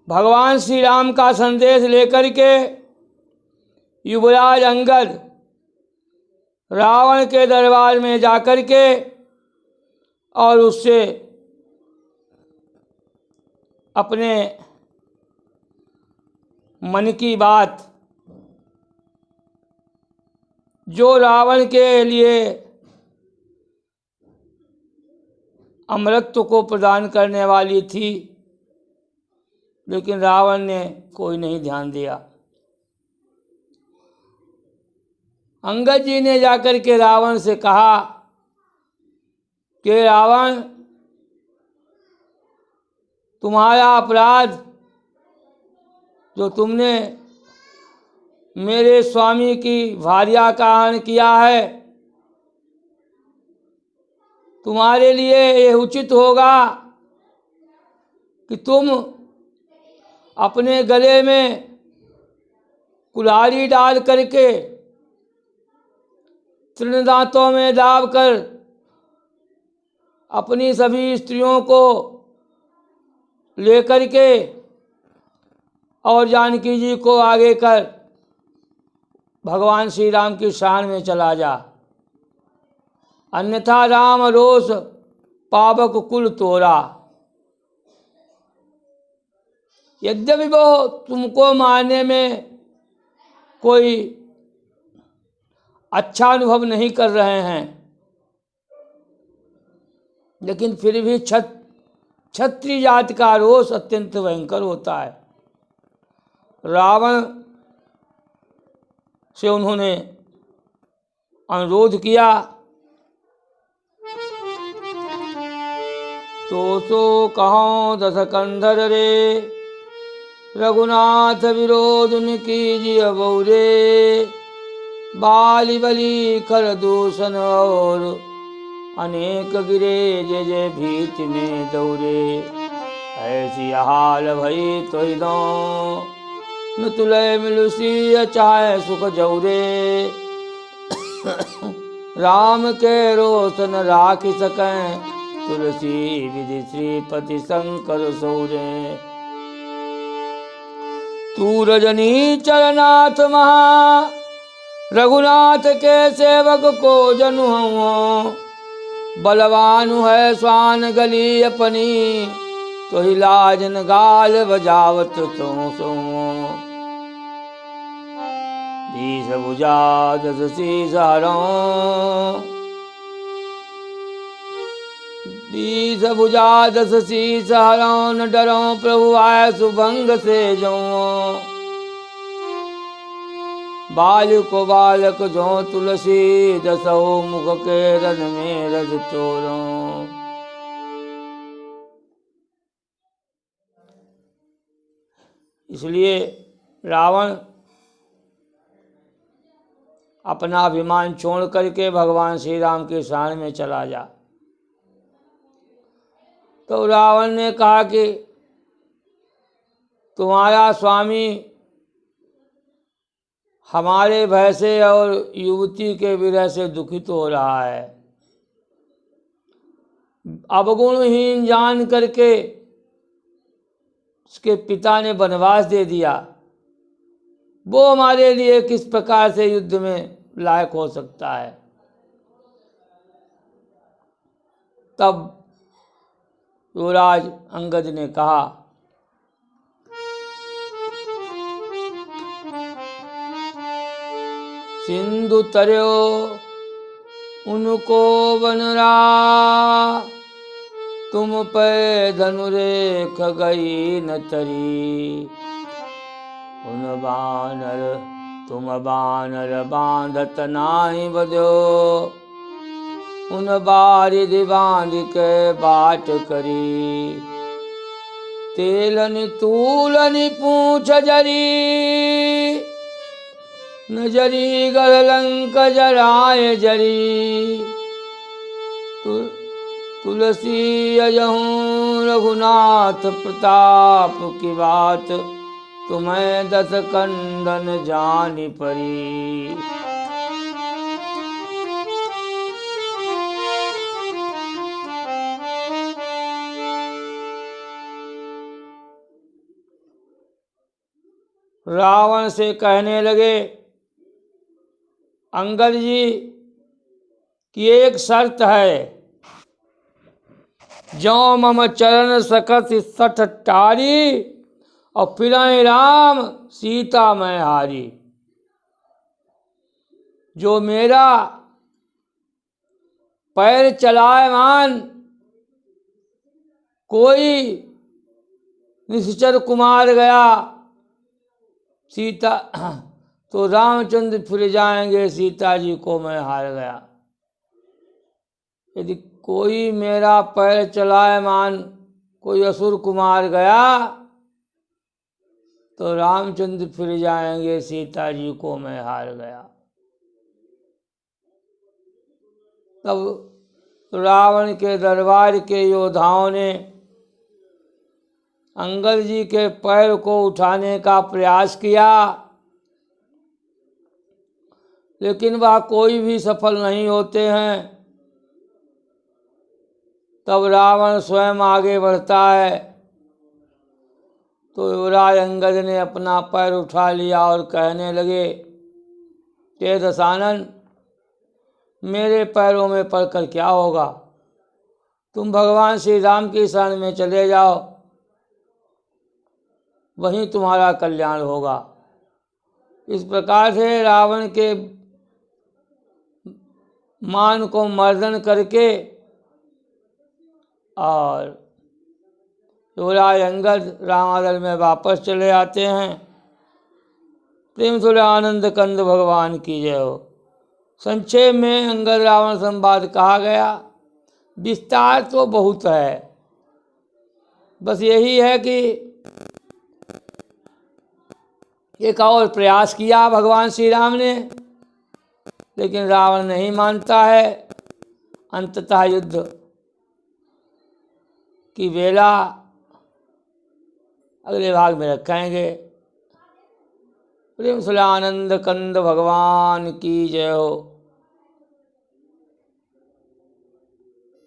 भगवान श्री राम का संदेश लेकर के युवराज अंगद रावण के दरबार में जाकर के और उससे अपने मन की बात, जो रावण के लिए अमृतत्व को प्रदान करने वाली थी, लेकिन रावण ने कोई नहीं ध्यान दिया। अंगद जी ने जाकर के रावण से कहा कि रावण, तुम्हारा अपराध जो तुमने मेरे स्वामी की भार्या का हरण किया है, तुम्हारे लिए यह उचित होगा कि तुम अपने गले में कुल्हाड़ी डाल करके तृण दांतों में दाब कर अपनी सभी स्त्रियों को लेकर के और जानकी जी को आगे कर भगवान श्री राम की शरण में चला जा, अन्यथा राम रोष पावक कुल तोरा। यद्यपि वो तुमको मारने में कोई अच्छा अनुभव नहीं कर रहे हैं, लेकिन फिर भी क्षत्रिय जाति का रोष अत्यंत भयंकर होता है। रावण से उन्होंने अनुरोध किया, तो सो कहो दस कंधर रे, रघुनाथ विरोध कीजिए बौरे, बाली बली कर दूषण और अनेक गिरे जे जे भीत में दौरे। ऐसी हाल भई तो दो न तुलय मिलुसी चाहे सुख जौरे, राम के रोशन राखी सकें तुलसी विधि श्रीपति शंकर सौरे। तू रजनी चरनाथ महा, रघुनाथ के सेवक को जनु हूँ, बलवानु है स्वान गली अपनी, तो ही लाजन गाल बजावत तो सो। दीस भुजा दस शीस हरों, दीस भुजा दस शीस हरों, न डरों प्रभु आए सुभंग से जाऊं। बाल को बालक जो तुलसी, दसो मुख के रन में रज तोरों। इसलिए रावण अपना अभिमान छोड़ करके भगवान श्री राम के शरण में चला जा। तो रावण ने कहा कि तुम्हारा स्वामी हमारे भय से और युवती के विरह से दुखित हो रहा है। अवगुणहीन जान करके उसके पिता ने वनवास दे दिया, वो हमारे लिए किस प्रकार से युद्ध में लायक हो सकता है। तब युवराज अंगद ने कहा, सिंधु तरयो उनको बनरा, तुम पे धनुरेख गई न तरी। उन बानर तुम बानर बांधत नाही बदो, उन बारिधि बांध के बाट करी। तेलनि तूलनि पूछ जरी, नजरी गलंक जराए जरी। तुलसी अजहूँ रघुनाथ प्रताप की बात, तुम्हें दस कंदन जानी परी। रावण से कहने लगे, अंगद जी की एक शर्त है, ज्यों मम चरण सकत सठ टारी, और फिरय राम सीता मैं हारी। जो मेरा पैर चलायमान कोई निश्चर कुमार गया सीता, तो रामचंद्र फिर जाएंगे, सीता जी को मैं हार गया। यदि कोई मेरा पैर चलायमान कोई असुर कुमार गया तो रामचंद्र फिर जाएंगे, सीता जी को मैं हार गया। तब रावण के दरबार के योद्धाओं ने अंगद जी के पैर को उठाने का प्रयास किया, लेकिन वह कोई भी सफल नहीं होते हैं। तब रावण स्वयं आगे बढ़ता है, तो युवराज अंगद ने अपना पैर उठा लिया और कहने लगे, हे दशानन, मेरे पैरों में पड़कर क्या होगा, तुम भगवान श्री राम की शरण में चले जाओ, वहीं तुम्हारा कल्याण होगा। इस प्रकार से रावण के मान को मर्दन करके और युवराज अंगद रामादल में वापस चले आते हैं। प्रेम थोड़े आनंद कंद भगवान की जय हो। संक्षेप में अंगद रावण संवाद कहा गया, विस्तार तो बहुत है, बस यही है कि एक और प्रयास किया भगवान श्री राम ने, लेकिन रावण नहीं मानता है। अंततः युद्ध की बेला अगले भाग में रखेंगे। प्रेम से आनंद कंद भगवान की जय हो।